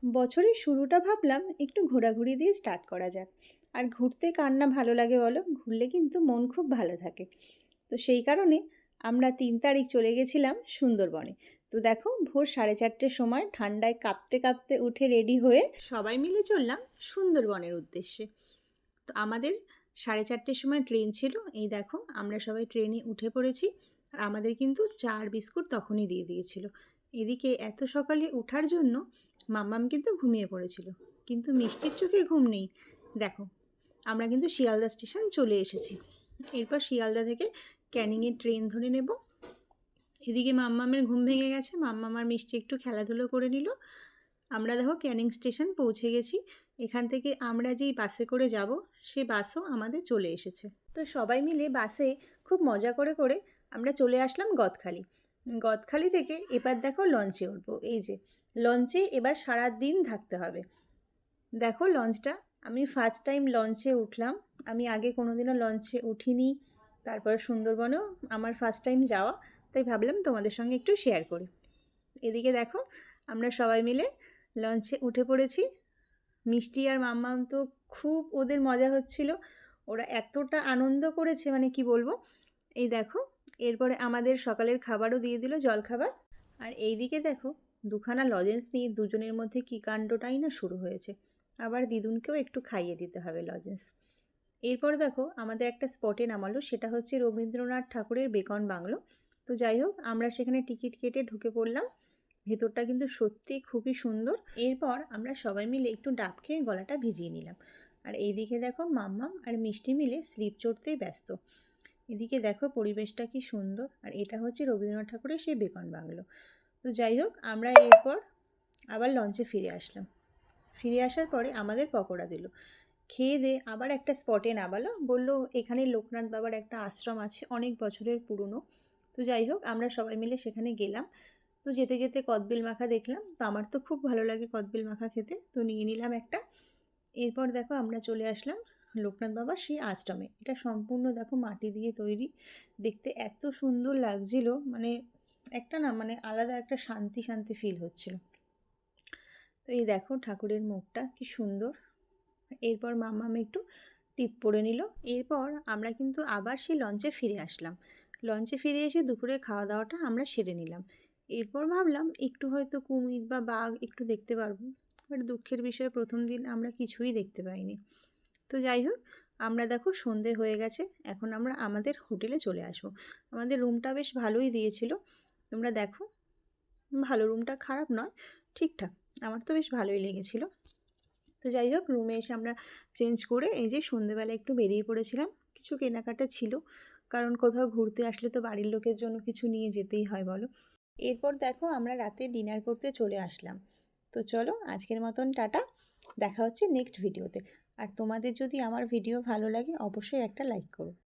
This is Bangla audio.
বছরের শুরুটা ভাবলাম একটু ঘোরাঘুরি দিয়ে স্টার্ট করা যাক। আর ঘুরতে কার না ভালো লাগে বলো? ঘুরলে কিন্তু মন খুব ভালো থাকে। তো সেই কারণে আমরা 3 তারিখ চলে গেছিলাম সুন্দরবনে। তো দেখো, ভোর 4:30-র সময় ঠান্ডায় কাঁপতে কাঁপতে উঠে রেডি হয়ে সবাই মিলে চললাম সুন্দরবনের উদ্দেশ্যে। তো আমাদের 4:30-র সময় ট্রেন ছিল। এই দেখো, আমরা সবাই ট্রেনে উঠে পড়েছি। আর আমাদের কিন্তু চা আর বিস্কুট তখনই দিয়ে দিয়েছিল। এদিকে এত সকালে ওঠার জন্য মাম্মাম কিন্তু ঘুমিয়ে পড়েছিল, কিন্তু মিষ্টির চোখে ঘুম নেই। দেখো, আমরা কিন্তু শিয়ালদা স্টেশন চলে এসেছি। এরপর শিয়ালদা থেকে ক্যানিংয়ের ট্রেন ধরে নেব। এদিকে মাম্মামের ঘুম ভেঙে গেছে, মাম্মাম আর মিষ্টি একটু খেলাধুলো করে নিল। আমরা দেখো ক্যানিং স্টেশন পৌঁছে গেছি। এখান থেকে আমরা যেই বাসে করে যাব, সেই বাসও আমাদের চলে এসেছে। তো সবাই মিলে বাসে খুব মজা করে করে আমরা চলে আসলাম গদখালি। গদখালি থেকে এবার দেখো লঞ্চে উঠবো। এই যে লঞ্চে এবার সারা দিন থাকতে হবে। দেখো লঞ্চটা, আমি ফার্স্ট টাইম লঞ্চে উঠলাম। আমি আগে কোনোদিনও লঞ্চে উঠিনি। তারপর সুন্দরবনেও আমার ফার্স্ট টাইম যাওয়া, তাই ভাবলাম তোমাদের সঙ্গে একটু শেয়ার করি। এদিকে দেখো, আমরা সবাই মিলে লঞ্চে উঠে পড়েছি। মিষ্টি আর মাম্মাম তো খুব ওদের মজা হচ্ছিল। ওরা এতটা আনন্দ করেছে, মানে কি বলবো। এই দেখো, এরপরে আমাদের সকালের খাবারও দিয়ে দিল, জলখাবার। আর এই দিকে দেখো, দুখানা লজেন্স নিয়ে দুজনের মধ্যে কী কাণ্ডটাই না শুরু হয়েছে। আবার দিদুনকেও একটু খাইয়ে দিতে হবে লজেন্স। এরপর দেখো, আমাদের একটা স্পটে নামালো, সেটা হচ্ছে রবীন্দ্রনাথ ঠাকুরের বেকন বাংলো। তো যাই হোক, আমরা সেখানে টিকিট কেটে ঢুকে পড়লাম। ভেতরটা কিন্তু সত্যি খুবই সুন্দর। এরপর আমরা সবাই মিলে একটু ডাব খেয়ে গলাটা ভিজিয়ে নিলাম। আর এইদিকে দেখো, মাম্মাম আর মিষ্টি মিলে স্লিপ চড়তেই ব্যস্ত। এদিকে দেখো পরিবেশটা কি সুন্দর। আর এটা হচ্ছে রবীন্দ্রনাথ ঠাকুরের সেই বেকন বাংলো। তো যাই হোক, আমরা এরপর আবার লঞ্চে ফিরে আসলাম। ফিরে আসার পরে আমাদের পকোড়া দিল। খেয়ে দিয়ে আবার একটা স্পটে নামালো, বললো এখানে লোকনাথ বাবার একটা আশ্রম আছে, অনেক বছরের পুরনো। তো যাই হোক, আমরা সবাই মিলে সেখানে গেলাম। তো যেতে যেতে কদবেল মাখা দেখলাম। তো আমার তো খুব ভালো লাগে কদবেল মাখা খেতে, তো নিয়ে নিলাম একটা। এরপর দেখো, আমরা চলে আসলাম লোকনাথ বাবার সেই আশ্রমে। এটা সম্পূর্ণ দেখো মাটি দিয়ে তৈরি। দেখতে এত সুন্দর লাগছিল, মানে একটা না, মানে আলাদা একটা শান্তি শান্তি ফিল হচ্ছিল। তো এই দেখো ঠাকুরের মুখটা কি সুন্দর। এরপর মাম্মাম একটু টিপ পরে নিল। এরপর আমরা কিন্তু আবার সেই লঞ্চে ফিরে আসলাম। লঞ্চে ফিরে এসে দুপুরে খাওয়া দাওয়াটা আমরা সেরে নিলাম। এরপর ভাবলাম একটু হয়তো কুমির বা বাঘ একটু দেখতে পারবো, বাট দুঃখের বিষয় প্রথম দিন আমরা কিছুই দেখতে পাইনি। তো যাই হোক, আমরা দেখো সন্ধে হয়ে গেছে, এখন আমরা আমাদের হোটেলে চলে আসবো। আমাদের রুমটা বেশ ভালোই দিয়েছিল, তোমরা দেখো। ভালো, রুমটা খারাপ নয়, ঠিকঠাক। আমার তো বেশ ভালোই লেগেছিলো। তো যাই হোক, রুমে এসে আমরা চেঞ্জ করে এই যে সন্ধেবেলা একটু বেরিয়ে পড়েছিলাম। কিছু কেনাকাটা ছিল, কারণ কোথাও ঘুরতে আসলে তো বাড়ির লোকের জন্য কিছু নিয়ে যেতেই হয় বলো। এরপর দেখো, আমরা রাতে ডিনার করতে চলে আসলাম। তো চলো, আজকের মতন টাটা। দেখা হচ্ছে নেক্সট ভিডিওতে। আর তোমাদের যদি আমার ভিডিও ভালো লাগে, অবশ্যই একটা লাইক করো।